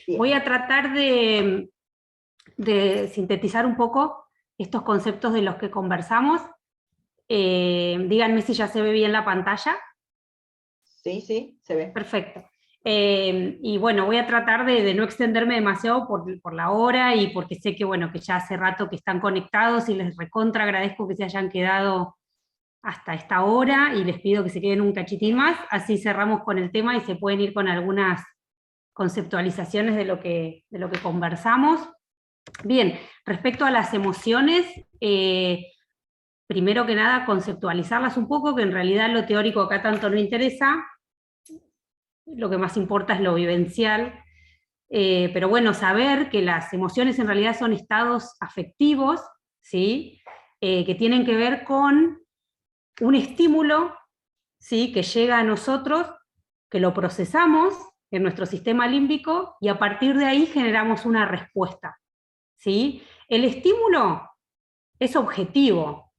Bien. Voy a tratar de sintetizar un poco estos conceptos de los que conversamos. Díganme si ya se ve bien la pantalla. Sí, sí, se ve. Perfecto. Y bueno, voy a tratar de no extenderme demasiado por la hora y porque sé que, bueno, que ya hace rato que están conectados y les recontra agradezco que se hayan quedado hasta esta hora y les pido que se queden un cachitín más, así cerramos con el tema y se pueden ir con algunas conceptualizaciones de lo que conversamos. Bien, respecto a las emociones, primero que nada conceptualizarlas un poco, que en realidad lo teórico acá tanto no interesa, lo que más importa es lo vivencial, pero bueno, saber que las emociones en realidad son estados afectivos, ¿sí? Que tienen que ver con un estímulo, ¿sí? Que llega a nosotros, que lo procesamos en nuestro sistema límbico y a partir de ahí generamos una respuesta, ¿sí? El estímulo es objetivo.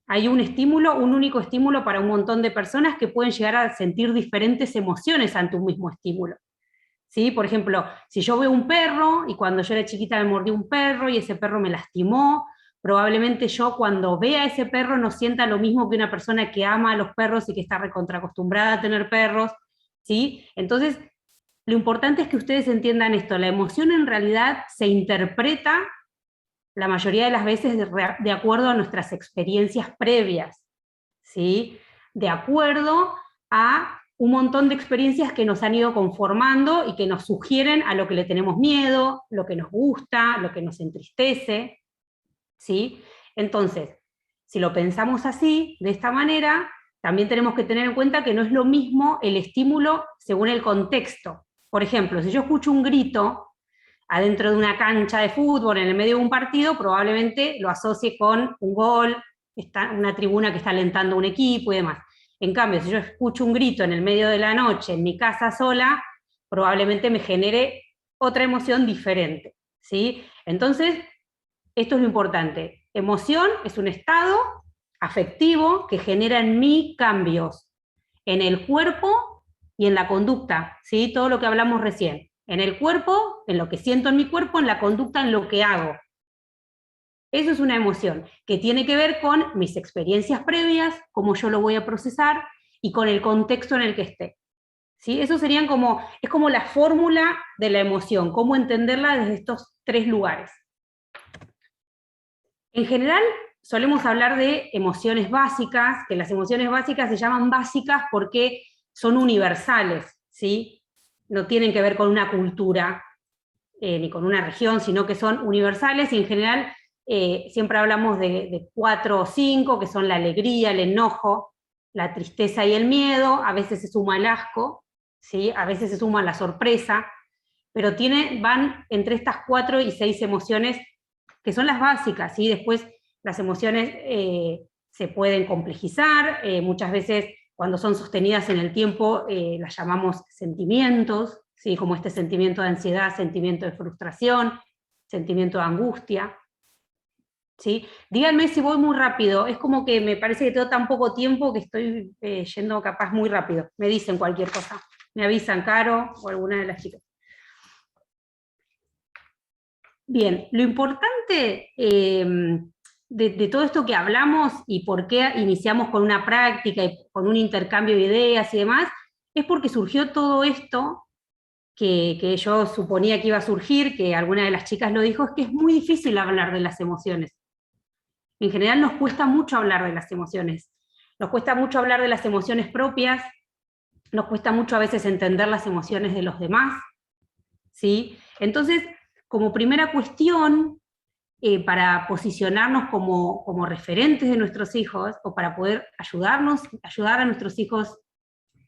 Hay un estímulo, un único estímulo para un montón de personas que pueden llegar a sentir diferentes emociones ante un mismo estímulo. ¿Sí? Por ejemplo, si yo veo un perro y cuando yo era chiquita me mordió un perro y ese perro me lastimó, probablemente yo cuando vea a ese perro no sienta lo mismo que una persona que ama a los perros y que está recontraacostumbrada a tener perros, ¿sí? Entonces, lo importante es que ustedes entiendan esto, la emoción en realidad se interpreta la mayoría de las veces de acuerdo a nuestras experiencias previas, ¿sí? De acuerdo a un montón de experiencias que nos han ido conformando y que nos sugieren a lo que le tenemos miedo, lo que nos gusta, lo que nos entristece, ¿sí? Entonces, si lo pensamos así, de esta manera, también tenemos que tener en cuenta que no es lo mismo el estímulo según el contexto. Por ejemplo, si yo escucho un grito adentro de una cancha de fútbol, en el medio de un partido, probablemente lo asocie con un gol, una tribuna que está alentando a un equipo y demás. En cambio, si yo escucho un grito en el medio de la noche, en mi casa sola, probablemente me genere otra emoción diferente, ¿sí? Entonces, esto es lo importante. Emoción es un estado afectivo que genera en mí cambios en el cuerpo y en la conducta, ¿sí? Todo lo que hablamos recién. En el cuerpo, en lo que siento en mi cuerpo, en la conducta, en lo que hago. Eso es una emoción que tiene que ver con mis experiencias previas, cómo yo lo voy a procesar y con el contexto en el que esté. ¿Sí? Eso serían es como la fórmula de la emoción, cómo entenderla desde estos tres lugares. En general, solemos hablar de emociones básicas, que las emociones básicas se llaman básicas porque son universales, ¿sí? No tienen que ver con una cultura ni con una región, sino que son universales y en general siempre hablamos de 4 o 5, que son la alegría, el enojo, la tristeza y el miedo, a veces se suma el asco, ¿sí? A veces se suma la sorpresa, pero van entre estas 4 y 6 emociones que son las básicas, ¿sí? Después las emociones se pueden complejizar, muchas veces cuando son sostenidas en el tiempo las llamamos sentimientos, ¿sí? Como este sentimiento de ansiedad, sentimiento de frustración, sentimiento de angustia, ¿sí? Díganme si voy muy rápido, es como que me parece que tengo tan poco tiempo que estoy yendo capaz muy rápido, me dicen cualquier cosa, me avisan Caro o alguna de las chicas. Bien, lo importante de todo esto que hablamos y por qué iniciamos con una práctica y con un intercambio de ideas y demás, es porque surgió todo esto que yo suponía que iba a surgir, que alguna de las chicas lo dijo, es que es muy difícil hablar de las emociones. En general nos cuesta mucho hablar de las emociones. Nos cuesta mucho hablar de las emociones propias, nos cuesta mucho a veces entender las emociones de los demás, ¿sí? Entonces, como primera cuestión, para posicionarnos como referentes de nuestros hijos, o para poder ayudar a nuestros hijos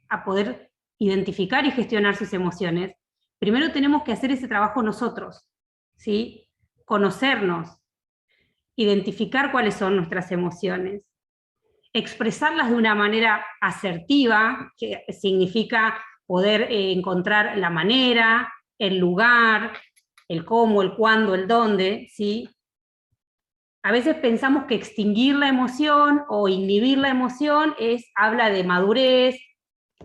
a poder identificar y gestionar sus emociones, primero tenemos que hacer ese trabajo nosotros, ¿sí? Conocernos, identificar cuáles son nuestras emociones, expresarlas de una manera asertiva, que significa poder encontrar la manera, el lugar, el cómo, el cuándo, el dónde, ¿sí? A veces pensamos que extinguir la emoción o inhibir la emoción habla de madurez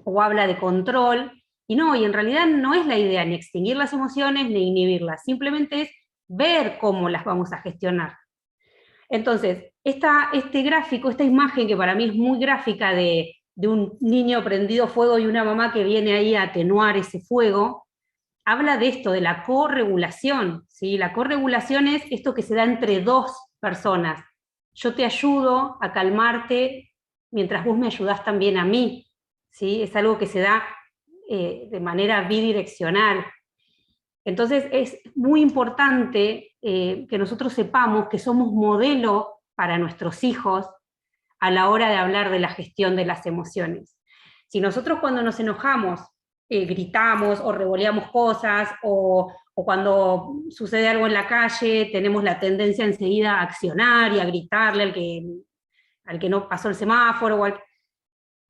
o habla de control, Y no, y en realidad no es la idea ni extinguir las emociones ni inhibirlas, simplemente es ver cómo las vamos a gestionar. Entonces, este gráfico, esta imagen que para mí es muy gráfica de un niño prendido fuego y una mamá que viene ahí a atenuar ese fuego, habla de esto, de la corregulación, ¿sí? La corregulación es esto que se da entre dos personas. Yo te ayudo a calmarte mientras vos me ayudás también a mí, ¿sí? Es algo que se da de manera bidireccional. Entonces es muy importante que nosotros sepamos que somos modelo para nuestros hijos a la hora de hablar de la gestión de las emociones. Si nosotros cuando nos enojamos gritamos o revoleamos cosas, o cuando sucede algo en la calle tenemos la tendencia enseguida a accionar y a gritarle al que no pasó el semáforo,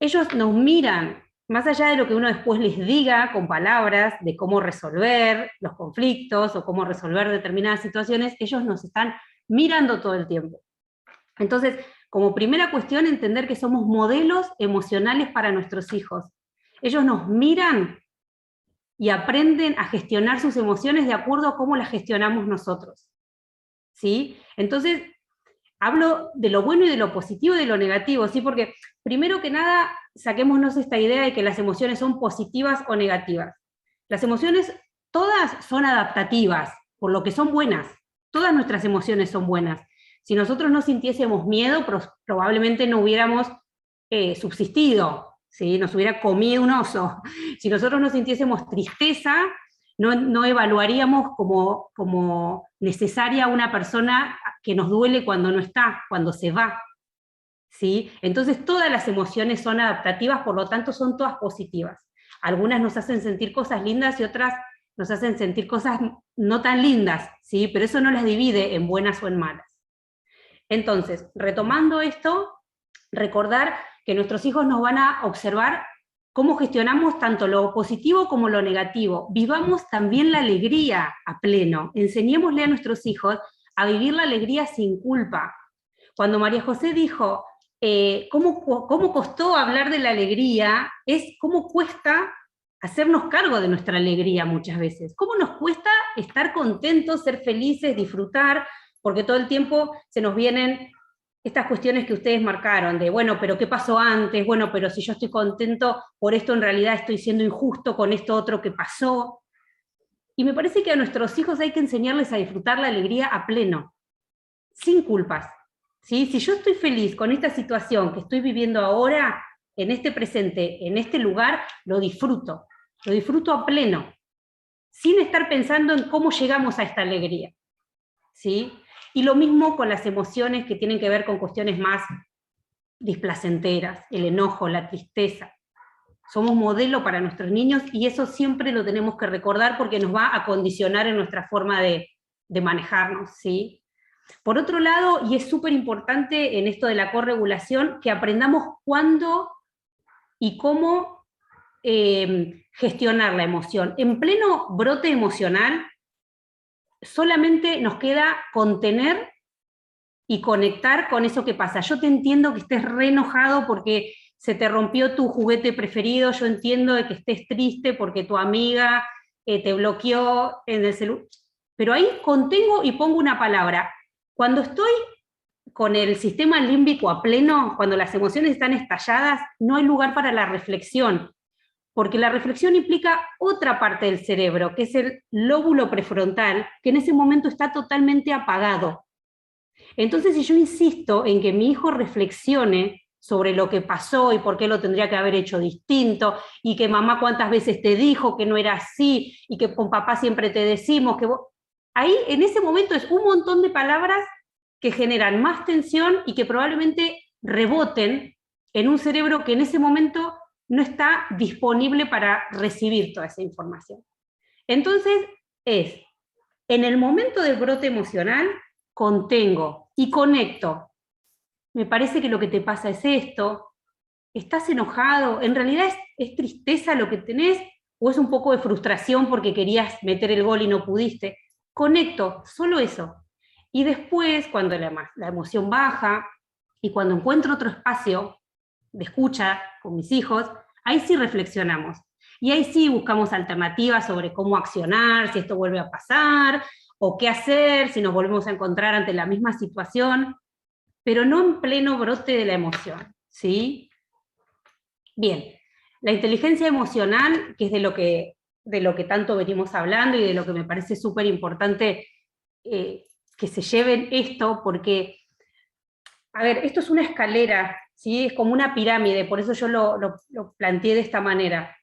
ellos nos miran, más allá de lo que uno después les diga con palabras de cómo resolver los conflictos o cómo resolver determinadas situaciones, ellos nos están mirando todo el tiempo. Entonces, como primera cuestión, entender que somos modelos emocionales para nuestros hijos. Ellos nos miran y aprenden a gestionar sus emociones de acuerdo a cómo las gestionamos nosotros. ¿Sí? Entonces, hablo de lo bueno y de lo positivo y de lo negativo, ¿sí? Porque primero que nada, saquémonos esta idea de que las emociones son positivas o negativas. Las emociones todas son adaptativas, por lo que son buenas. Todas nuestras emociones son buenas. Si nosotros no sintiésemos miedo, probablemente no hubiéramos subsistido, ¿sí? Nos hubiera comido un oso. Si nosotros no sintiésemos tristeza, no evaluaríamos como necesaria una persona que nos duele cuando no está, cuando se va. ¿Sí? Entonces todas las emociones son adaptativas, por lo tanto son todas positivas. Algunas nos hacen sentir cosas lindas y otras nos hacen sentir cosas no tan lindas, ¿sí? Pero eso no las divide en buenas o en malas. Entonces, retomando esto, recordar que nuestros hijos nos van a observar cómo gestionamos tanto lo positivo como lo negativo. Vivamos también la alegría a pleno. Enseñémosle a nuestros hijos a vivir la alegría sin culpa. Cuando María José dijo, ¿cómo costó hablar de la alegría? Es cómo cuesta hacernos cargo de nuestra alegría muchas veces. ¿Cómo nos cuesta estar contentos, ser felices, disfrutar? Porque todo el tiempo se nos vienen estas cuestiones que ustedes marcaron, de, bueno, pero ¿qué pasó antes? Bueno, pero si yo estoy contento por esto, en realidad estoy siendo injusto con esto otro que pasó. Y me parece que a nuestros hijos hay que enseñarles a disfrutar la alegría a pleno, sin culpas. ¿Sí? Si yo estoy feliz con esta situación que estoy viviendo ahora, en este presente, en este lugar, lo disfruto a pleno, sin estar pensando en cómo llegamos a esta alegría. ¿Sí? Y lo mismo con las emociones que tienen que ver con cuestiones más displacenteras, el enojo, la tristeza. Somos modelo para nuestros niños y eso siempre lo tenemos que recordar porque nos va a condicionar en nuestra forma de manejarnos, ¿sí? Por otro lado, y es súper importante en esto de la corregulación, que aprendamos cuándo y cómo gestionar la emoción. En pleno brote emocional, solamente nos queda contener y conectar con eso que pasa. Yo te entiendo que estés re enojado porque se te rompió tu juguete preferido, yo entiendo de que estés triste porque tu amiga te bloqueó en el celular, pero ahí contengo y pongo una palabra. Cuando estoy con el sistema límbico a pleno, cuando las emociones están estalladas, no hay lugar para la reflexión, porque la reflexión implica otra parte del cerebro, que es el lóbulo prefrontal, que en ese momento está totalmente apagado. Entonces, si yo insisto en que mi hijo reflexione sobre lo que pasó y por qué lo tendría que haber hecho distinto, y que mamá cuántas veces te dijo que no era así, y que con papá siempre te decimos que vos... Ahí, en ese momento, es un montón de palabras que generan más tensión y que probablemente reboten en un cerebro que en ese momento no está disponible para recibir toda esa información. Entonces, en el momento del brote emocional, contengo y conecto. Me parece que lo que te pasa es esto, estás enojado, en realidad es tristeza lo que tenés, o es un poco de frustración porque querías meter el gol y no pudiste. Conecto, solo eso. Y después, cuando la emoción baja, y cuando encuentro otro espacio de escucha con mis hijos, ahí sí reflexionamos. Y ahí sí buscamos alternativas sobre cómo accionar, si esto vuelve a pasar, o qué hacer si nos volvemos a encontrar ante la misma situación, pero no en pleno brote de la emoción, ¿sí? Bien, la inteligencia emocional, que es de lo que tanto venimos hablando y de lo que me parece súper importante que se lleven esto, porque, a ver, esto es una escalera, ¿sí? Es como una pirámide, por eso yo lo planteé de esta manera.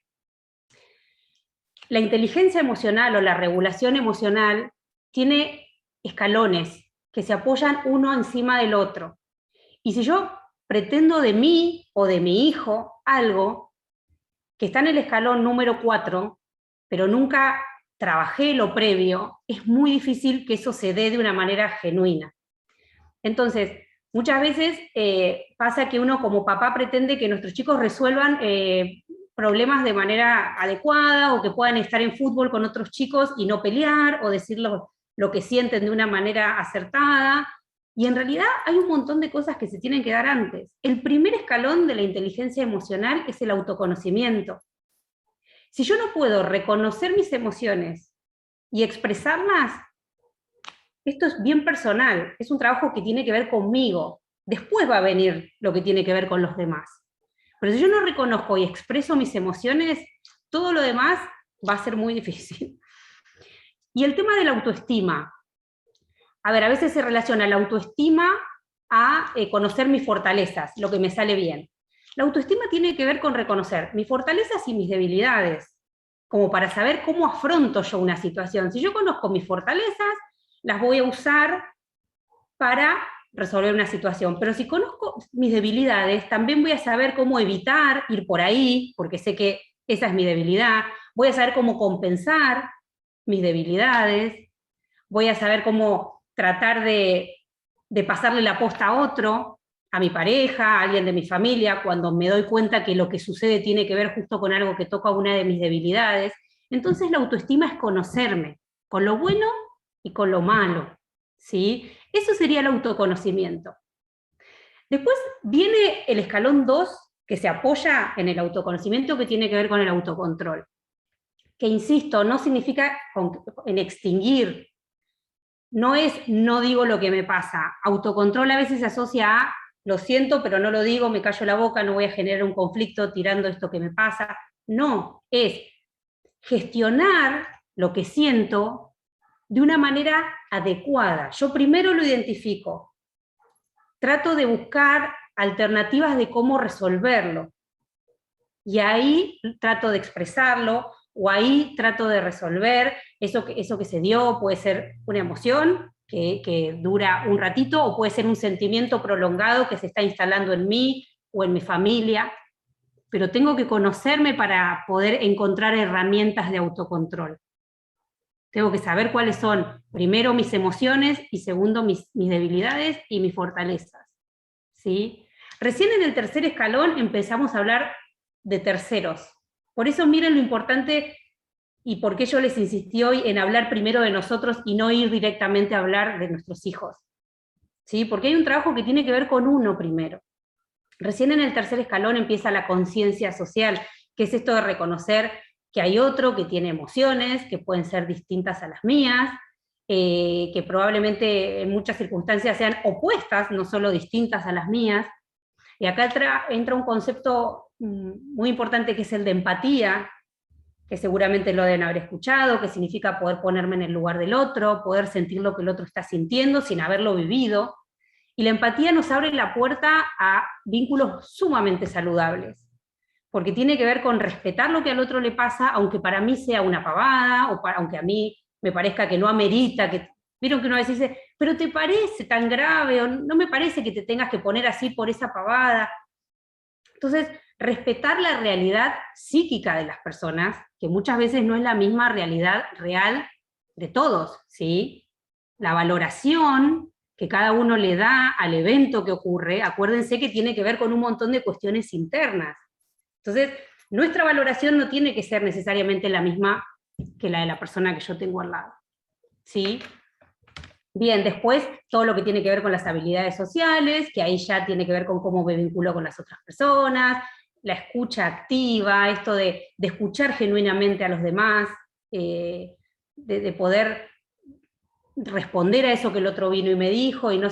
La inteligencia emocional o la regulación emocional tiene escalones que se apoyan uno encima del otro. Y si yo pretendo de mí o de mi hijo algo que está en el escalón número 4, pero nunca trabajé lo previo, es muy difícil que eso se dé de una manera genuina. Entonces, muchas veces pasa que uno como papá pretende que nuestros chicos resuelvan problemas de manera adecuada, o que puedan estar en fútbol con otros chicos y no pelear, o decir lo que sienten de una manera acertada, y en realidad hay un montón de cosas que se tienen que dar antes. El primer escalón de la inteligencia emocional es el autoconocimiento. Si yo no puedo reconocer mis emociones y expresarlas, esto es bien personal, es un trabajo que tiene que ver conmigo. Después va a venir lo que tiene que ver con los demás. Pero si yo no reconozco y expreso mis emociones, todo lo demás va a ser muy difícil. Y el tema de la autoestima. A ver, a veces se relaciona la autoestima a conocer mis fortalezas, lo que me sale bien. La autoestima tiene que ver con reconocer mis fortalezas y mis debilidades, como para saber cómo afronto yo una situación. Si yo conozco mis fortalezas, las voy a usar para resolver una situación. Pero si conozco mis debilidades, también voy a saber cómo evitar ir por ahí, porque sé que esa es mi debilidad. Voy a saber cómo compensar mis debilidades. Voy a saber cómo tratar de pasarle la posta a otro, a mi pareja, a alguien de mi familia, cuando me doy cuenta que lo que sucede tiene que ver justo con algo que toca una de mis debilidades. Entonces la autoestima es conocerme, con lo bueno y con lo malo, ¿sí? Eso sería el autoconocimiento. Después viene el escalón 2, que se apoya en el autoconocimiento, que tiene que ver con el autocontrol. Que, insisto, no significa en extinguir, no es no digo lo que me pasa. Autocontrol a veces se asocia a lo siento, pero no lo digo, me callo la boca, no voy a generar un conflicto tirando esto que me pasa. No, es gestionar lo que siento de una manera adecuada. Yo primero lo identifico, trato de buscar alternativas de cómo resolverlo, y ahí trato de expresarlo, o ahí trato de resolver eso que se dio. Puede ser una emoción que dura un ratito, o puede ser un sentimiento prolongado que se está instalando en mí o en mi familia, pero tengo que conocerme para poder encontrar herramientas de autocontrol. Tengo que saber cuáles son, primero, mis emociones, y segundo, mis debilidades y mis fortalezas, ¿sí? Recién en el tercer escalón empezamos a hablar de terceros. Por eso miren lo importante y por qué yo les insistí hoy en hablar primero de nosotros y no ir directamente a hablar de nuestros hijos, ¿sí? Porque hay un trabajo que tiene que ver con uno primero. Recién en el tercer escalón empieza la conciencia social, que es esto de reconocer que hay otro que tiene emociones, que pueden ser distintas a las mías, que probablemente en muchas circunstancias sean opuestas, no solo distintas a las mías. Y acá entra un concepto muy importante, que es el de empatía, que seguramente lo deben haber escuchado, que significa poder ponerme en el lugar del otro, poder sentir lo que el otro está sintiendo sin haberlo vivido. Y la empatía nos abre la puerta a vínculos sumamente saludables, porque tiene que ver con respetar lo que al otro le pasa, aunque para mí sea una pavada, o aunque a mí me parezca que no amerita, que vieron que uno a veces dice, pero ¿te parece tan grave? O no me parece que te tengas que poner así por esa pavada. Entonces, respetar la realidad psíquica de las personas, que muchas veces no es la misma realidad real de todos, ¿sí? La valoración que cada uno le da al evento que ocurre, acuérdense que tiene que ver con un montón de cuestiones internas. Entonces, nuestra valoración no tiene que ser necesariamente la misma que la de la persona que yo tengo al lado, ¿sí? Bien, después todo lo que tiene que ver con las habilidades sociales, que ahí ya tiene que ver con cómo me vinculo con las otras personas, la escucha activa, esto de escuchar genuinamente a los demás, de poder responder a eso que el otro vino y me dijo, y no,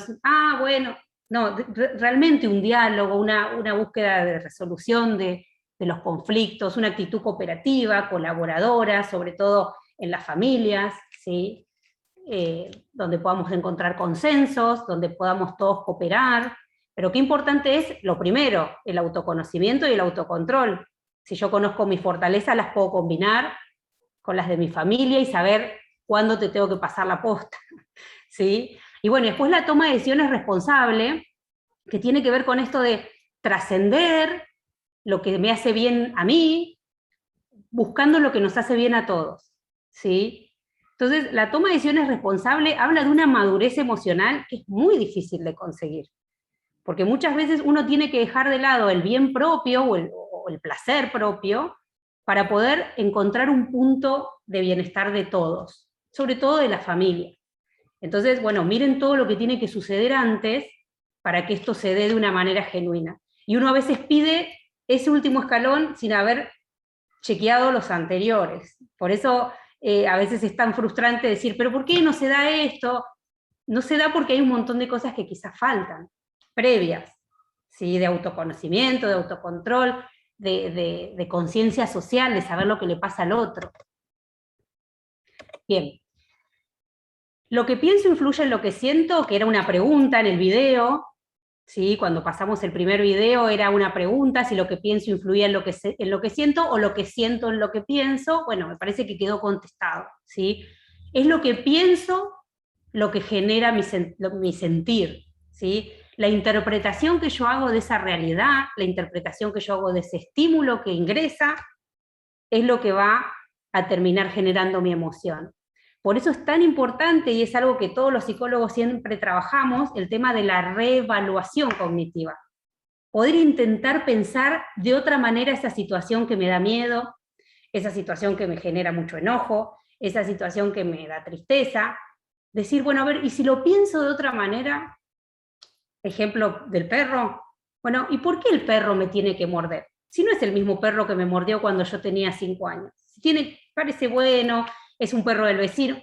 bueno, no, realmente un diálogo, una búsqueda de resolución de los conflictos, una actitud cooperativa, colaboradora, sobre todo en las familias, ¿sí? Donde podamos encontrar consensos, donde podamos todos cooperar, pero qué importante es, lo primero, el autoconocimiento y el autocontrol. Si yo conozco mis fortalezas, las puedo combinar con las de mi familia y saber cuándo te tengo que pasar la posta, ¿sí? Y bueno, después la toma de decisiones responsable, que tiene que ver con esto de trascender lo que me hace bien a mí, buscando lo que nos hace bien a todos, ¿sí? Entonces, la toma de decisiones responsable habla de una madurez emocional que es muy difícil de conseguir, porque muchas veces uno tiene que dejar de lado el bien propio o el placer propio para poder encontrar un punto de bienestar de todos, sobre todo de la familia. Entonces, bueno, miren todo lo que tiene que suceder antes para que esto se dé de una manera genuina. Y uno a veces pide ese último escalón sin haber chequeado los anteriores. Por eso a veces es tan frustrante decir, pero ¿por qué no se da esto? No se da porque hay un montón de cosas que quizás faltan, previas, ¿sí? De autoconocimiento, de autocontrol, de conciencia social, de saber lo que le pasa al otro. Bien. Lo que pienso influye en lo que siento, que era una pregunta en el video, ¿sí? Cuando pasamos el primer video era una pregunta, si lo que pienso influía en lo que siento, o lo que siento en lo que pienso. Bueno, me parece que quedó contestado, ¿sí? Es lo que pienso lo que genera mi sentir, ¿sí? La interpretación que yo hago de esa realidad, la interpretación que yo hago de ese estímulo que ingresa, es lo que va a terminar generando mi emoción. Por eso es tan importante, y es algo que todos los psicólogos siempre trabajamos, el tema de la reevaluación cognitiva. Poder intentar pensar de otra manera esa situación que me da miedo, esa situación que me genera mucho enojo, esa situación que me da tristeza. Decir, bueno, a ver, ¿y si lo pienso de otra manera? Ejemplo del perro. Bueno, ¿y por qué el perro me tiene que morder? Si no es el mismo perro que me mordió cuando yo tenía 5 años. Si parece bueno, es un perro del vecino.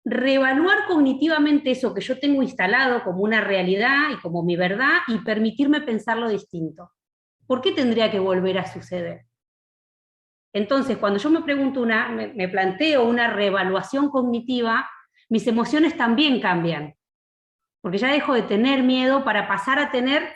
Reevaluar cognitivamente eso que yo tengo instalado como una realidad y como mi verdad, y permitirme pensarlo distinto. ¿Por qué tendría que volver a suceder? Entonces, cuando yo me pregunto me planteo una reevaluación cognitiva, mis emociones también cambian. Porque ya dejo de tener miedo para pasar a tener,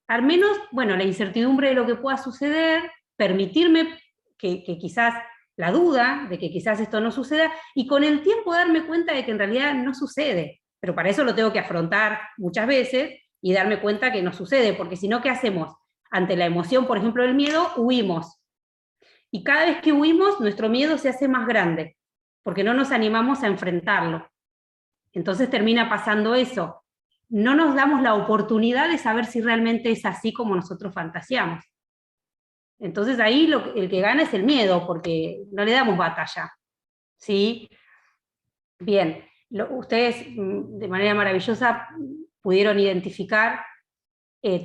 al menos, bueno, la incertidumbre de lo que pueda suceder, permitirme que quizás la duda de que quizás esto no suceda, y con el tiempo darme cuenta de que en realidad no sucede. Pero para eso lo tengo que afrontar muchas veces y darme cuenta que no sucede, porque si no, ¿qué hacemos? Ante la emoción, por ejemplo, del miedo, huimos. Y cada vez que huimos, nuestro miedo se hace más grande, porque no nos animamos a enfrentarlo. Entonces termina pasando eso. No nos damos la oportunidad de saber si realmente es así como nosotros fantaseamos. Entonces ahí el que gana es el miedo, porque no le damos batalla, ¿sí? Bien, ustedes de manera maravillosa pudieron identificar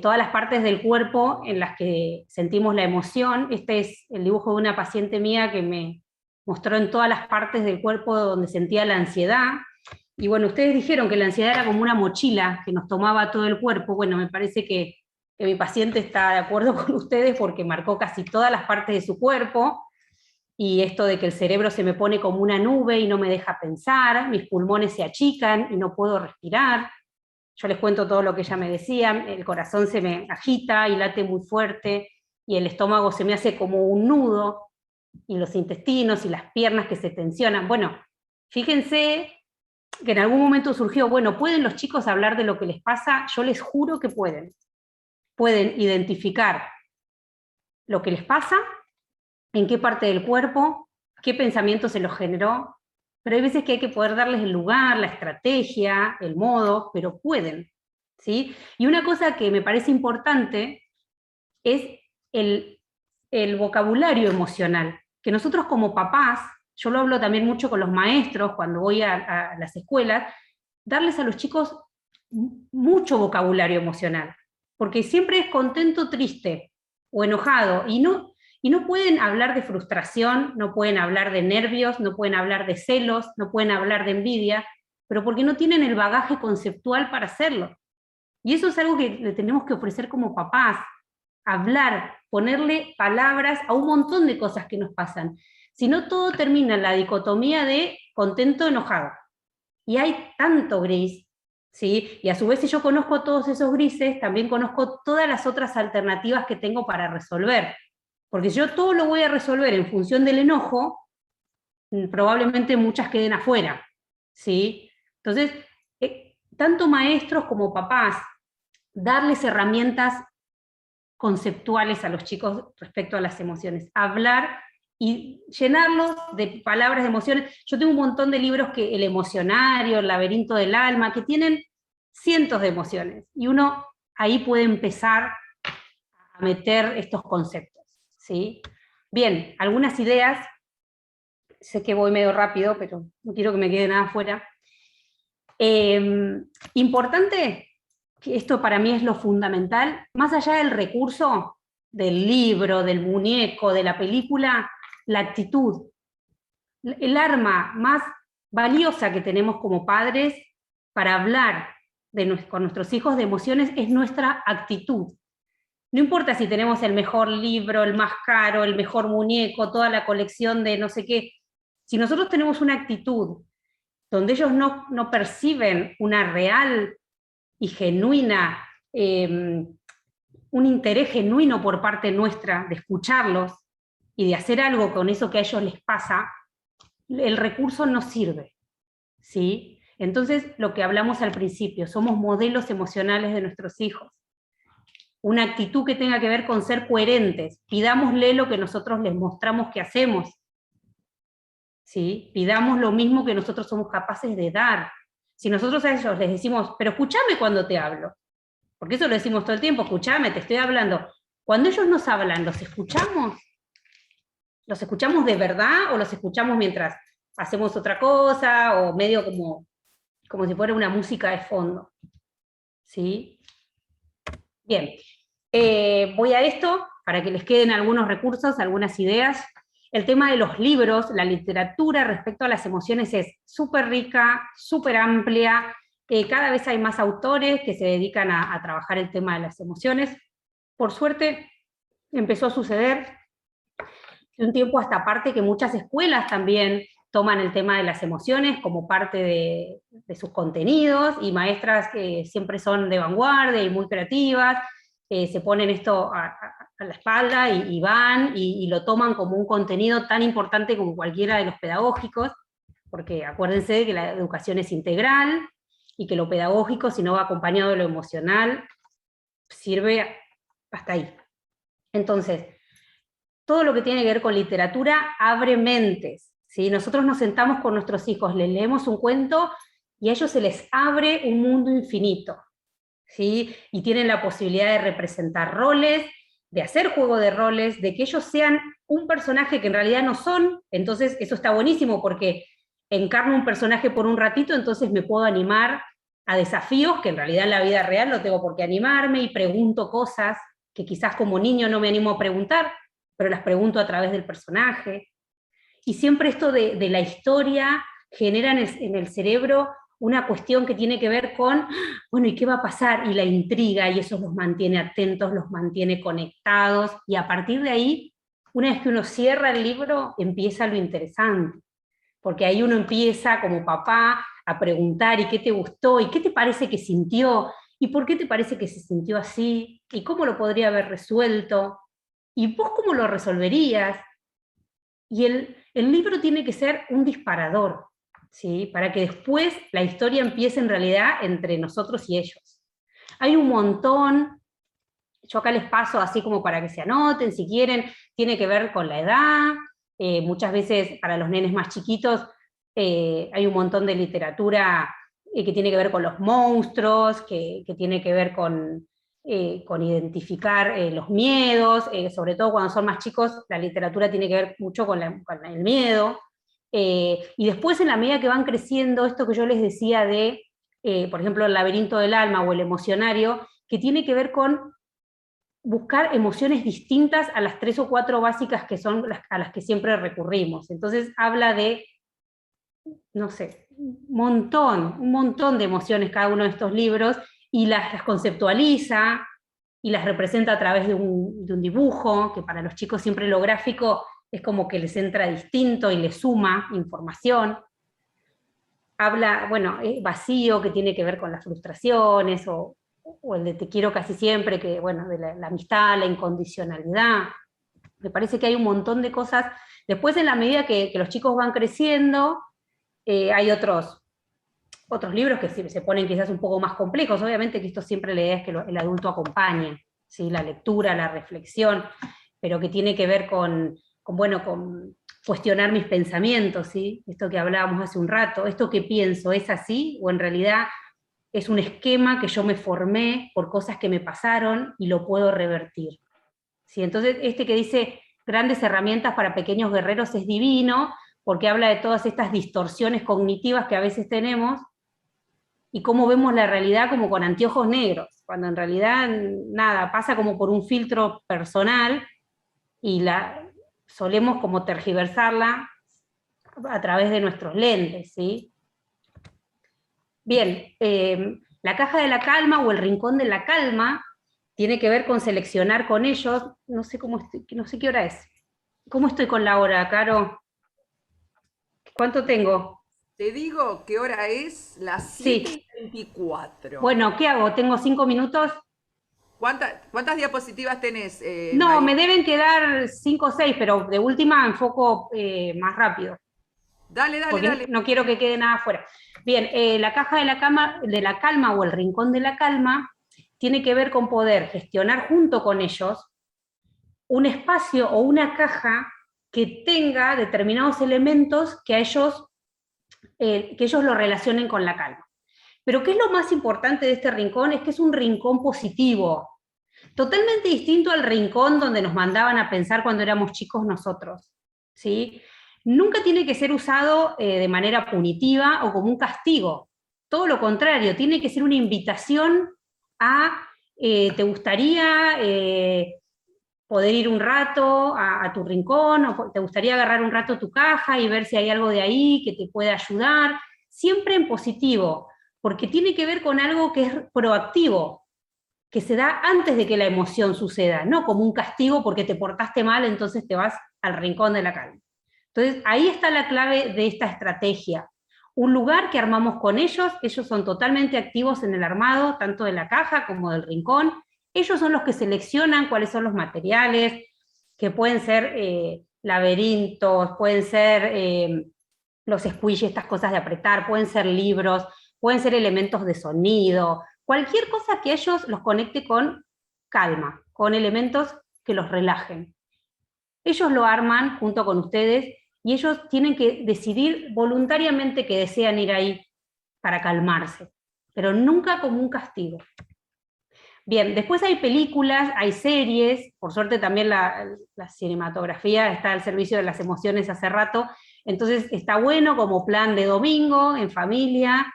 todas las partes del cuerpo en las que sentimos la emoción. Este es el dibujo de una paciente mía que me mostró en todas las partes del cuerpo donde sentía la ansiedad. Y bueno, ustedes dijeron que la ansiedad era como una mochila que nos tomaba todo el cuerpo. Bueno, me parece que mi paciente está de acuerdo con ustedes porque marcó casi todas las partes de su cuerpo, y esto de que el cerebro se me pone como una nube y no me deja pensar, mis pulmones se achican y no puedo respirar. Yo les cuento todo lo que ella me decía, el corazón se me agita y late muy fuerte, y el estómago se me hace como un nudo, y los intestinos y las piernas que se tensionan. Bueno, fíjense que en algún momento surgió, bueno, ¿pueden los chicos hablar de lo que les pasa? Yo les juro que pueden. Pueden identificar lo que les pasa, en qué parte del cuerpo, qué pensamiento se los generó, pero hay veces que hay que poder darles el lugar, la estrategia, el modo, pero pueden, ¿sí? Y una cosa que me parece importante es el vocabulario emocional, que nosotros como papás, yo lo hablo también mucho con los maestros cuando voy a las escuelas, darles a los chicos mucho vocabulario emocional, porque siempre es contento, triste, o enojado, y no pueden hablar de frustración, no pueden hablar de nervios, no pueden hablar de celos, no pueden hablar de envidia, pero porque no tienen el bagaje conceptual para hacerlo. Y eso es algo que le tenemos que ofrecer como papás, hablar, ponerle palabras a un montón de cosas que nos pasan. Si no, todo termina en la dicotomía de contento, enojado. Y hay tanto gris, ¿sí? Y a su vez, si yo conozco todos esos grises, también conozco todas las otras alternativas que tengo para resolver. Porque si yo todo lo voy a resolver en función del enojo, probablemente muchas queden afuera, ¿sí? Entonces, tanto maestros como papás, darles herramientas conceptuales a los chicos respecto a las emociones, hablar y llenarlos de palabras, de emociones. Yo tengo un montón de libros que El Emocionario, El Laberinto del Alma, que tienen cientos de emociones, y uno ahí puede empezar a meter estos conceptos, ¿sí? Bien, algunas ideas, sé que voy medio rápido, pero no quiero que me quede nada afuera. Importante, que esto para mí es lo fundamental, más allá del recurso del libro, del muñeco, de la película, la actitud. El arma más valiosa que tenemos como padres para hablar con nuestros hijos de emociones es nuestra actitud. No importa si tenemos el mejor libro, el más caro, el mejor muñeco, toda la colección de no sé qué, si nosotros tenemos una actitud donde ellos no perciben una real y genuina, un interés genuino por parte nuestra de escucharlos y de hacer algo con eso que a ellos les pasa, el recurso no sirve, ¿sí? Entonces, lo que hablamos al principio, somos modelos emocionales de nuestros hijos. Una actitud que tenga que ver con ser coherentes, pidámosle lo que nosotros les mostramos que hacemos, ¿sí? Pidamos lo mismo que nosotros somos capaces de dar. Si nosotros a ellos les decimos, pero escúchame cuando te hablo, porque eso lo decimos todo el tiempo, escúchame, te estoy hablando. Cuando ellos nos hablan, ¿los escuchamos? ¿Los escuchamos de verdad o los escuchamos mientras hacemos otra cosa o medio como si fuera una música de fondo? ¿Sí? Bien, voy a esto para que les queden algunos recursos, algunas ideas. El tema de los libros, la literatura respecto a las emociones es súper rica, súper amplia. Cada vez hay más autores que se dedican a trabajar el tema de las emociones. Por suerte, empezó a suceder de un tiempo a esta parte que muchas escuelas también toman el tema de las emociones como parte de sus contenidos, y maestras que siempre son de vanguardia y muy creativas, se ponen esto a la espalda y van y lo toman como un contenido tan importante como cualquiera de los pedagógicos, porque acuérdense que la educación es integral y que lo pedagógico, si no va acompañado de lo emocional, sirve hasta ahí. Entonces, todo lo que tiene que ver con literatura abre mentes, ¿sí? Nosotros nos sentamos con nuestros hijos, les leemos un cuento y a ellos se les abre un mundo infinito, ¿sí? Y tienen la posibilidad de representar roles, de hacer juego de roles, de que ellos sean un personaje que en realidad no son. Entonces eso está buenísimo porque encarno un personaje por un ratito, entonces me puedo animar a desafíos que en realidad en la vida real no tengo por qué animarme, y pregunto cosas que quizás como niño no me animo a preguntar, pero las pregunto a través del personaje. Y siempre esto de la historia genera en el cerebro una cuestión que tiene que ver con, bueno, ¿y qué va a pasar? Y la intriga, y eso los mantiene atentos, los mantiene conectados, y a partir de ahí, una vez que uno cierra el libro, empieza lo interesante, porque ahí uno empieza como papá a preguntar, ¿y qué te gustó? ¿Y qué te parece que sintió? ¿Y por qué te parece que se sintió así? ¿Y cómo lo podría haber resuelto? ¿Y vos cómo lo resolverías? Y el libro tiene que ser un disparador, ¿sí? Para que después la historia empiece en realidad entre nosotros y ellos. Hay un montón, yo acá les paso así como para que se anoten si quieren, tiene que ver con la edad, muchas veces para los nenes más chiquitos hay un montón de literatura que tiene que ver con los monstruos, que tiene que ver con identificar los miedos, sobre todo cuando son más chicos, la literatura tiene que ver mucho con el miedo. Y después, en la medida que van creciendo, esto que yo les decía de, por ejemplo, El Laberinto del Alma o El Emocionario, que tiene que ver con buscar emociones distintas a las 3 o 4 básicas que son a las que siempre recurrimos. Entonces habla de, no sé, un montón de emociones cada uno de estos libros, y las conceptualiza, y las representa a través de un dibujo, que para los chicos siempre lo gráfico es como que les entra distinto y les suma información. Habla, bueno, vacío, que tiene que ver con las frustraciones, o el de te quiero casi siempre, que bueno, de la amistad, la incondicionalidad. Me parece que hay un montón de cosas. Después, en la medida que los chicos van creciendo, hay otros libros que se ponen quizás un poco más complejos. Obviamente que esto siempre la idea es que el adulto acompañe, ¿sí? La lectura, la reflexión, pero que tiene que ver con cuestionar mis pensamientos, ¿sí? Esto que hablábamos hace un rato, esto que pienso, ¿es así? O en realidad es un esquema que yo me formé por cosas que me pasaron y lo puedo revertir. ¿Sí? Entonces, este que dice grandes herramientas para pequeños guerreros es divino, porque habla de todas estas distorsiones cognitivas que a veces tenemos, y cómo vemos la realidad como con anteojos negros, cuando en realidad nada, pasa como por un filtro personal, y solemos como tergiversarla a través de nuestros lentes, ¿sí? Bien, la caja de la calma o el rincón de la calma tiene que ver con seleccionar con ellos. No sé no sé qué hora es. ¿Cómo estoy con la hora, Caro? ¿Cuánto tengo? Te digo qué hora es, las Sí. 7:24. Bueno, ¿qué hago? ¿Tengo 5 minutos? ¿Cuántas diapositivas tenés, No, María? me deben quedar 5 o 6, pero de última enfoco más rápido, Dale, dale, porque dale. no quiero que quede nada afuera. Bien, la caja de la calma o el rincón de la calma tiene que ver con poder gestionar junto con ellos un espacio o una caja que tenga determinados elementos que ellos lo relacionen con la calma. Pero ¿qué es lo más importante de este rincón? Es que es un rincón positivo, totalmente distinto al rincón donde nos mandaban a pensar cuando éramos chicos nosotros, ¿sí? Nunca tiene que ser usado de manera punitiva o como un castigo. Todo lo contrario, tiene que ser una invitación a, ¿te gustaría poder ir un rato a tu rincón? ¿O te gustaría agarrar un rato tu caja y ver si hay algo de ahí que te pueda ayudar? Siempre en positivo, porque tiene que ver con algo que es proactivo, que se da antes de que la emoción suceda, no como un castigo porque te portaste mal, entonces te vas al rincón de la calma. Entonces, ahí está la clave de esta estrategia. Un lugar que armamos con ellos son totalmente activos en el armado, tanto de la caja como del rincón. Ellos son los que seleccionan cuáles son los materiales, que pueden ser laberintos, pueden ser los squishy, estas cosas de apretar, pueden ser libros, pueden ser elementos de sonido, cualquier cosa que ellos los conecte con calma, con elementos que los relajen. Ellos lo arman junto con ustedes, y ellos tienen que decidir voluntariamente que desean ir ahí para calmarse, pero nunca como un castigo. Bien, después hay películas, hay series, por suerte también la cinematografía está al servicio de las emociones hace rato, entonces está bueno como plan de domingo, en familia,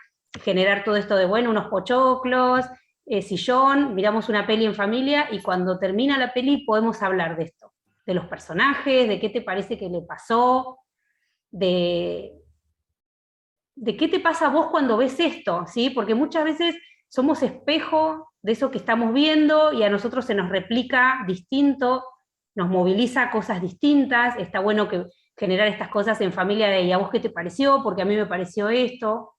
generar todo esto de, bueno, unos pochoclos, sillón, miramos una peli en familia, y cuando termina la peli podemos hablar de esto, de los personajes, de qué te parece que le pasó, de qué te pasa a vos cuando ves esto, ¿sí? Porque muchas veces somos espejo de eso que estamos viendo, y a nosotros se nos replica distinto, nos moviliza cosas distintas. Está bueno que generar estas cosas en familia de, ¿y a vos qué te pareció? Porque a mí me pareció esto.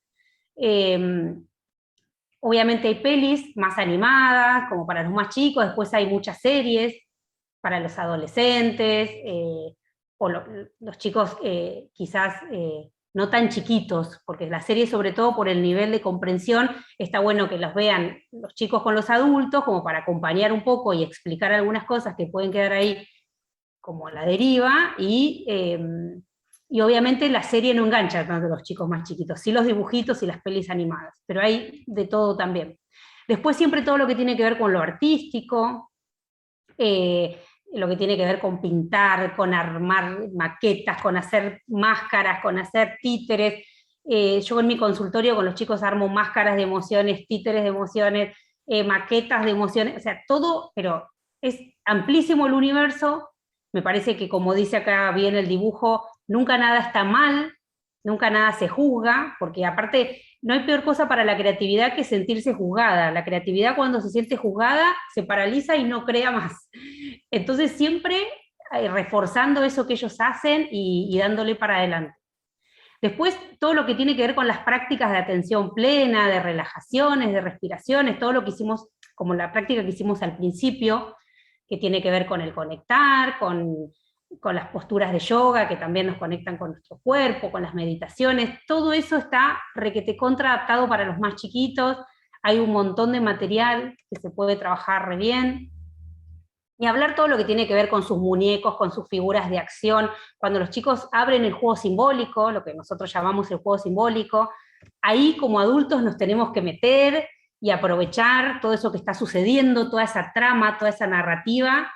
Obviamente hay pelis más animadas, como para los más chicos, después hay muchas series para los adolescentes, o los chicos quizás no tan chiquitos, porque las series, sobre todo por el nivel de comprensión, está bueno que las vean los chicos con los adultos, como para acompañar un poco y explicar algunas cosas que pueden quedar ahí como a la deriva, y obviamente la serie no engancha tanto a los chicos más chiquitos, sí los dibujitos y las pelis animadas, pero hay de todo también. Después siempre todo lo que tiene que ver con lo artístico, lo que tiene que ver con pintar, con armar maquetas, con hacer máscaras, con hacer títeres. Yo en mi consultorio con los chicos armo máscaras de emociones, títeres de emociones, maquetas de emociones, o sea, todo, pero es amplísimo el universo. Me parece que, como dice acá bien el dibujo, nunca nada está mal, nunca nada se juzga, porque aparte no hay peor cosa para la creatividad que sentirse juzgada. La creatividad, cuando se siente juzgada, se paraliza y no crea más. Entonces siempre reforzando eso que ellos hacen y dándole para adelante. Después, todo lo que tiene que ver con las prácticas de atención plena, de relajaciones, de respiraciones, todo lo que hicimos, como la práctica que hicimos al principio, que tiene que ver con el conectar, con las posturas de yoga, que también nos conectan con nuestro cuerpo, con las meditaciones, todo eso está requete contra adaptado para los más chiquitos. Hay un montón de material que se puede trabajar re bien. Ni hablar todo lo que tiene que ver con sus muñecos, con sus figuras de acción. Cuando los chicos abren el juego simbólico, lo que nosotros llamamos el juego simbólico, ahí como adultos nos tenemos que meter y aprovechar todo eso que está sucediendo, toda esa trama, toda esa narrativa,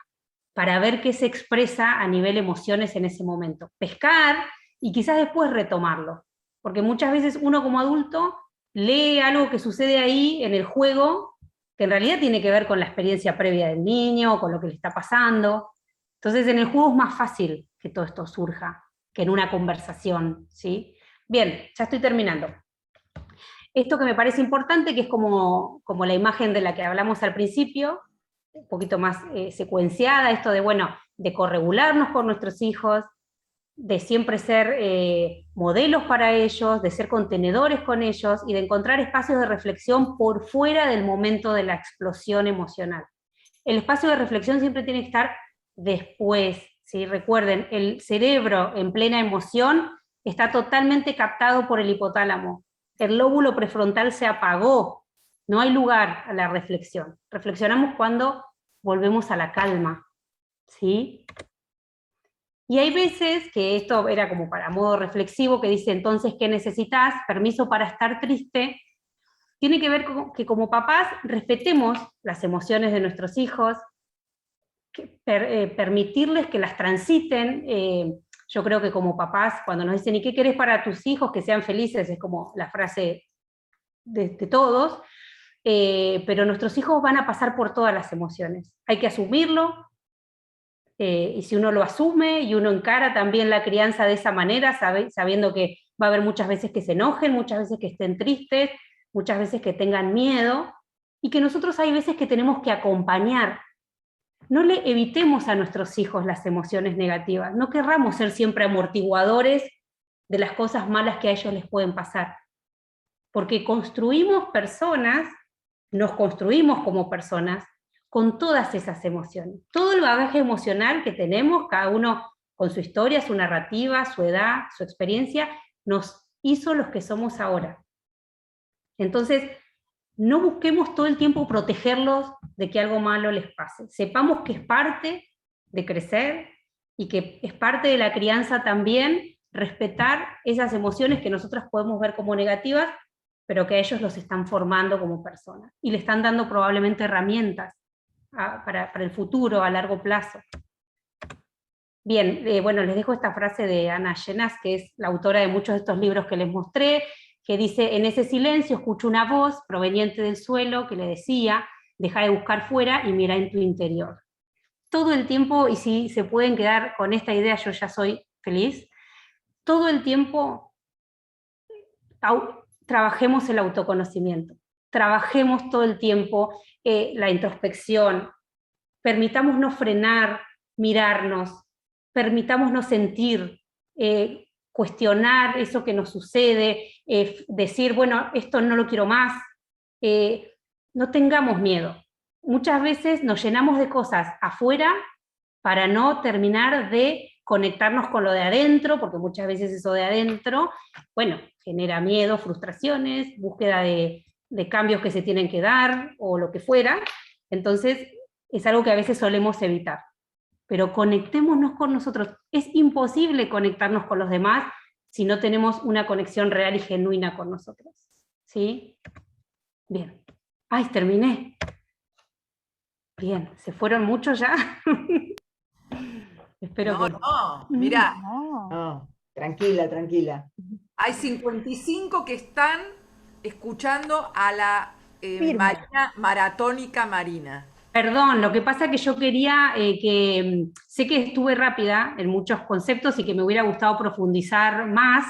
para ver qué se expresa a nivel emociones en ese momento. Pescar y quizás después retomarlo. Porque muchas veces uno como adulto lee algo que sucede ahí en el juego, que en realidad tiene que ver con la experiencia previa del niño, con lo que le está pasando. Entonces en el juego es más fácil que todo esto surja, que en una conversación, ¿sí? Bien, ya estoy terminando. Esto que me parece importante, que es como la imagen de la que hablamos al principio, un poquito más secuenciada, esto de, bueno, de corregularnos con nuestros hijos, de siempre ser modelos para ellos, de ser contenedores con ellos y de encontrar espacios de reflexión por fuera del momento de la explosión emocional. El espacio de reflexión siempre tiene que estar después, ¿sí? Recuerden, el cerebro en plena emoción está totalmente captado por el hipotálamo. El lóbulo prefrontal se apagó, no hay lugar a la reflexión. Reflexionamos cuando volvemos a la calma, ¿sí? Y hay veces que esto era como para modo reflexivo, que dice, entonces, ¿qué necesitas? Permiso para estar triste. Tiene que ver con que como papás respetemos las emociones de nuestros hijos, permitirles que las transiten. Yo creo que como papás, cuando nos dicen, ¿y qué querés para tus hijos? Que sean felices, es como la frase de todos, pero nuestros hijos van a pasar por todas las emociones. Hay que asumirlo, y si uno lo asume y uno encara también la crianza de esa manera, sabiendo que va a haber muchas veces que se enojen, muchas veces que estén tristes, muchas veces que tengan miedo, y que nosotros hay veces que tenemos que acompañar. No le evitemos a nuestros hijos las emociones negativas, no querramos ser siempre amortiguadores de las cosas malas que a ellos les pueden pasar, porque construimos personas, nos construimos como personas, con todas esas emociones. Todo el bagaje emocional que tenemos, cada uno con su historia, su narrativa, su edad, su experiencia, nos hizo los que somos ahora. Entonces, no busquemos todo el tiempo protegerlos de que algo malo les pase. Sepamos que es parte de crecer y que es parte de la crianza también respetar esas emociones que nosotros podemos ver como negativas, pero que a ellos los están formando como personas. Y le están dando probablemente herramientas para el futuro, a largo plazo. Bien, bueno, les dejo esta frase de Ana Llenas, que es la autora de muchos de estos libros que les mostré, que dice, en ese silencio escucho una voz proveniente del suelo que le decía, deja de buscar fuera y mira en tu interior. Todo el tiempo, y si se pueden quedar con esta idea, yo ya soy feliz, todo el tiempo trabajemos el autoconocimiento, trabajemos todo el tiempo la introspección, permitámonos frenar, mirarnos, permitámonos sentir, cuestionar eso que nos sucede, decir, bueno, esto no lo quiero más, no tengamos miedo. Muchas veces nos llenamos de cosas afuera para no terminar de conectarnos con lo de adentro, porque muchas veces eso de adentro, bueno, genera miedo, frustraciones, búsqueda de cambios que se tienen que dar, o lo que fuera. Entonces, es algo que a veces solemos evitar. Pero conectémonos con nosotros. Es imposible conectarnos con los demás si no tenemos una conexión real y genuina con nosotros. ¿Sí? Bien. ¡Ay, terminé! Bien, ¿se fueron muchos ya? Espero que... No, mirá. No, tranquila, tranquila. Hay 55 que están escuchando a la Marina Maratónica Marina. Perdón, lo que pasa es que yo quería sé que estuve rápida en muchos conceptos y que me hubiera gustado profundizar más,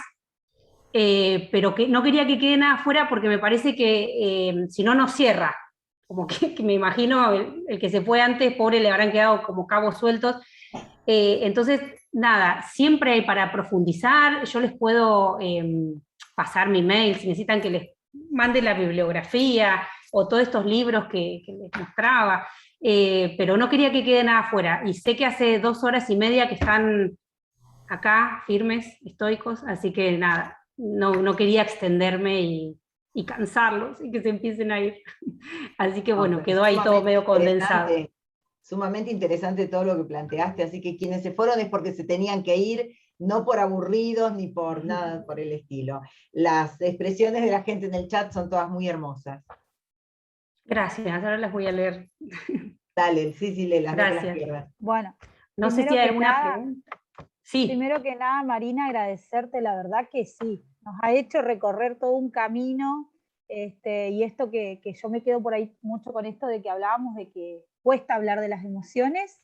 pero que no quería que quede nada afuera porque me parece que si no, no cierra. Como que me imagino el que se fue antes, pobre, le habrán quedado como cabos sueltos. Entonces, nada, siempre hay para profundizar. Yo les puedo pasar mi mail si necesitan que les mande la bibliografía o todos estos libros que les mostraba, pero no quería que quede nada afuera. Y sé que hace 2 horas y media que están acá firmes, estoicos, así que nada, no quería extenderme y cansarlos y que se empiecen a ir. Así que No, bueno, pero quedó ahí todo medio condensado. sumamente interesante todo lo que planteaste, así que quienes se fueron es porque se tenían que ir, no por aburridos ni por nada por el estilo. Las expresiones de la gente en el chat son todas muy hermosas. Gracias, ahora las voy a leer. Dale, sí, sí, léelas, no te las Gracias. pierdas. Bueno, No sé si hay alguna pregunta. Sí, primero que nada, Marina, agradecerte, la verdad que sí, nos ha hecho recorrer todo un camino, y esto que yo me quedo por ahí mucho con esto de que hablábamos de que cuesta hablar de las emociones,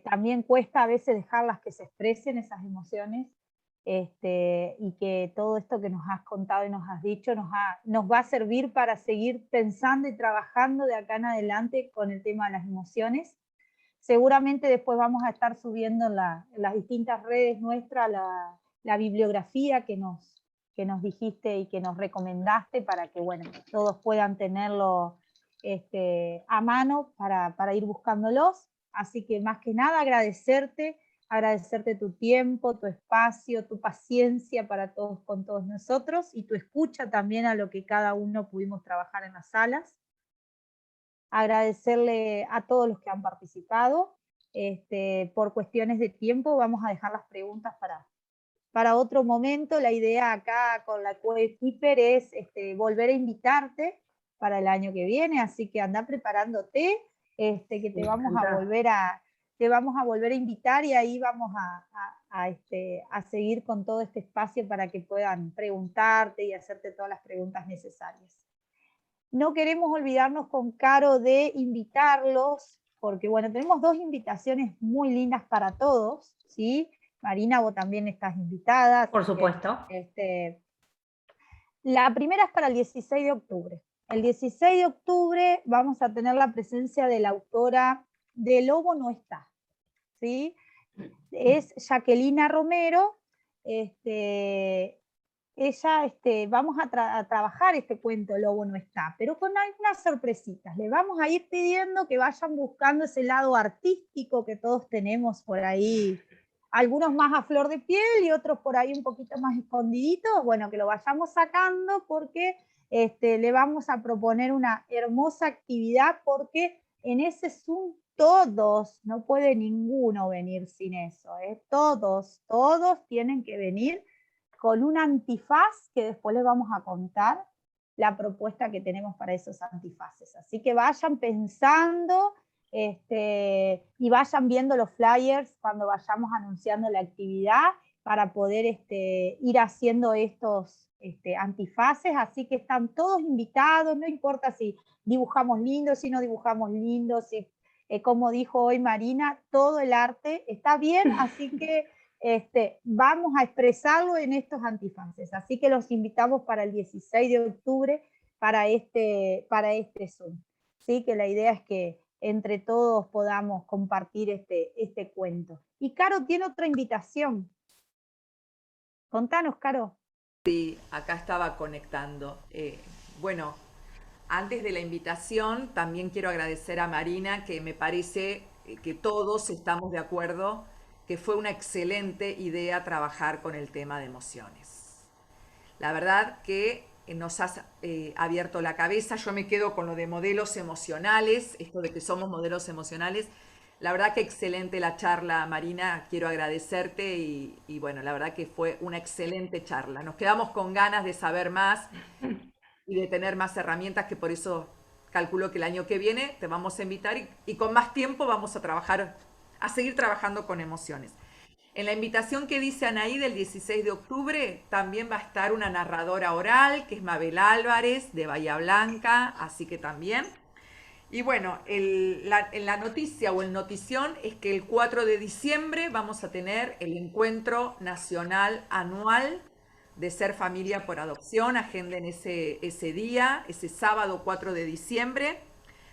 también cuesta a veces dejarlas que se expresen esas emociones, y que todo esto que nos has contado y nos has dicho nos va a servir para seguir pensando y trabajando de acá en adelante con el tema de las emociones. Seguramente después vamos a estar subiendo en las distintas redes nuestras la bibliografía que nos dijiste y que nos recomendaste para que, bueno, todos puedan tenerlo a mano para ir buscándolos. Así que más que nada agradecerte tu tiempo, tu espacio, tu paciencia para todos con todos nosotros y tu escucha también a lo que cada uno pudimos trabajar en las salas. Agradecerle a todos los que han participado. Por cuestiones de tiempo vamos a dejar las preguntas para otro momento. La idea acá con la Keeper es volver a invitarte para el año que viene, así que anda preparándote, que te vamos a volver a invitar y ahí vamos a seguir con todo este espacio para que puedan preguntarte y hacerte todas las preguntas necesarias. No queremos olvidarnos con Caro de invitarlos, porque bueno, tenemos 2 invitaciones muy lindas para todos, ¿sí? Marina, vos también estás invitada. por supuesto. La primera es para el 16 de octubre. El 16 de octubre vamos a tener la presencia de la autora de Lobo no está, ¿sí? Es Jacquelina Romero. Ella, vamos a trabajar este cuento Lobo no está, pero con algunas sorpresitas. Le vamos a ir pidiendo que vayan buscando ese lado artístico que todos tenemos por ahí, algunos más a flor de piel y otros por ahí un poquito más escondiditos. Bueno, que lo vayamos sacando porque le vamos a proponer una hermosa actividad, porque en ese Zoom todos, no puede ninguno venir sin eso, todos tienen que venir con un antifaz que después les vamos a contar la propuesta que tenemos para esos antifaces. Así que vayan pensando y vayan viendo los flyers cuando vayamos anunciando la actividad para poder ir haciendo estos antifaces. Así que están todos invitados, no importa si dibujamos lindo, si no dibujamos lindo, si, como dijo hoy Marina, todo el arte está bien, así que vamos a expresarlo en estos antifaces. Así que los invitamos para el 16 de octubre para este Zoom. ¿Sí? Que la idea es que entre todos podamos compartir este cuento. Y Caro tiene otra invitación. Contanos, Caro. Sí, acá estaba conectando. Bueno, antes de la invitación, también quiero agradecer a Marina, que me parece que todos estamos de acuerdo que fue una excelente idea trabajar con el tema de emociones. La verdad que nos has abierto la cabeza. Yo me quedo con lo de modelos emocionales, esto de que somos modelos emocionales. La verdad que excelente la charla, Marina, quiero agradecerte y bueno, la verdad que fue una excelente charla. Nos quedamos con ganas de saber más y de tener más herramientas, que por eso calculo que el año que viene te vamos a invitar y con más tiempo vamos a seguir trabajando con emociones. En la invitación que dice Anaí del 16 de octubre también va a estar una narradora oral, que es Mabel Álvarez, de Bahía Blanca, así que también. Y bueno, la noticia o el notición es que el 4 de diciembre vamos a tener el encuentro nacional anual de Ser Familia por Adopción. Agenden ese día, ese sábado 4 de diciembre.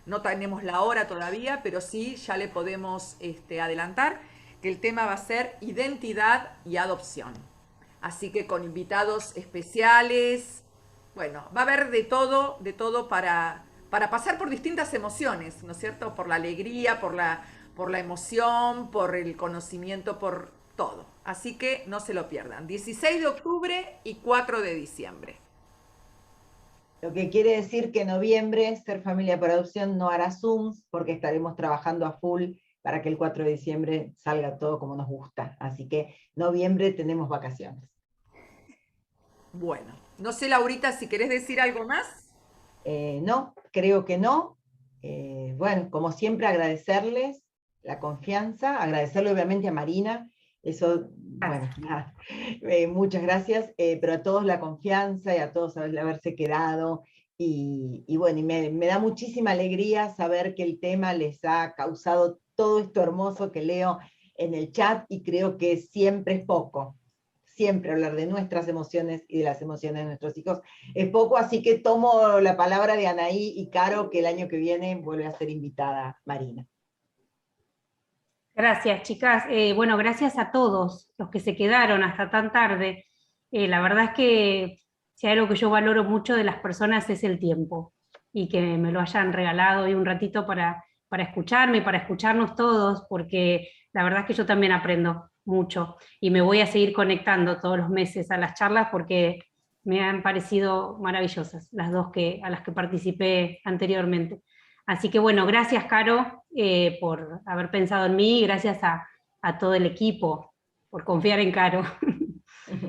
No tenemos la hora todavía, pero sí ya le podemos adelantar que el tema va a ser identidad y adopción. Así que con invitados especiales, bueno, va a haber de todo para pasar por distintas emociones, ¿no es cierto? Por la alegría, por la emoción, por el conocimiento, por todo. Así que no se lo pierdan. 16 de octubre y 4 de diciembre. Lo que quiere decir que en noviembre Ser Familia por Adopción no hará Zooms, porque estaremos trabajando a full para que el 4 de diciembre salga todo como nos gusta. Así que noviembre tenemos vacaciones. Bueno, no sé, Laurita, si querés decir algo más. No, creo que no. Bueno, como siempre, agradecerles la confianza, agradecerle obviamente a Marina, eso, bueno, nada, muchas gracias, pero a todos la confianza y a todos haberse quedado, y bueno, y me da muchísima alegría saber que el tema les ha causado todo esto hermoso que leo en el chat, y creo que siempre es poco. Siempre hablar de nuestras emociones y de las emociones de nuestros hijos es poco, así que tomo la palabra de Anaí y Caro, que el año que viene vuelve a ser invitada Marina. Gracias, chicas. Bueno, gracias a todos los que se quedaron hasta tan tarde. La verdad es que si hay algo que yo valoro mucho de las personas es el tiempo, y que me lo hayan regalado hoy un ratito para escucharme, para escucharnos todos, porque la verdad es que yo también aprendo mucho, y me voy a seguir conectando todos los meses a las charlas porque me han parecido maravillosas las dos a las que participé anteriormente. Así que bueno, gracias Caro por haber pensado en mí, gracias a todo el equipo por confiar en Caro.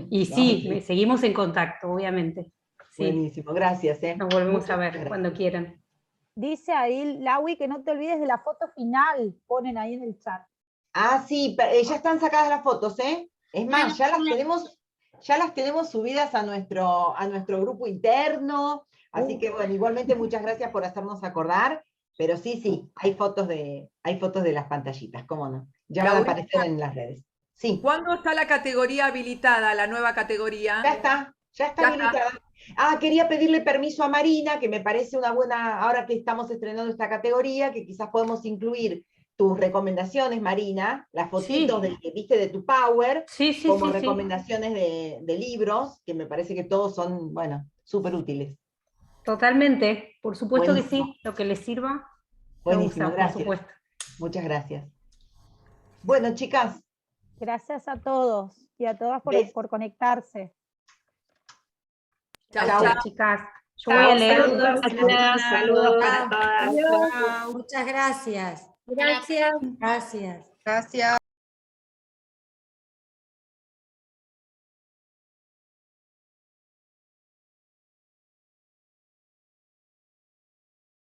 Y sí, seguimos en contacto, obviamente. Sí. Buenísimo, gracias. Nos volvemos a ver cuando quieran. Dice ahí, Laui, que no te olvides de la foto final, ponen ahí en el chat. Ah, sí, ya están sacadas las fotos, ¿eh? Es más, ya las tenemos subidas a nuestro grupo interno, así que bueno, igualmente muchas gracias por hacernos acordar, pero sí, hay fotos de las pantallitas, cómo no. Ya van a aparecer en las redes. Sí. ¿Cuándo está la categoría habilitada, la nueva categoría? Ya está habilitada. Quería pedirle permiso a Marina, que me parece una buena, ahora que estamos estrenando esta categoría, que quizás podemos incluir tus recomendaciones, Marina, las fotitos que viste de tu Power, como recomendaciones de libros, que me parece que todos son, bueno, súper útiles. Totalmente, por supuesto. Buenísimo. Que sí, lo que les sirva. Buenísimo, gracias. Por supuesto. Muchas gracias. Bueno, chicas. Gracias a todos y a todas por conectarse. Chao, chicas. Yo voy a leer. Saludos para todas. Muchas gracias. Gracias. Gracias.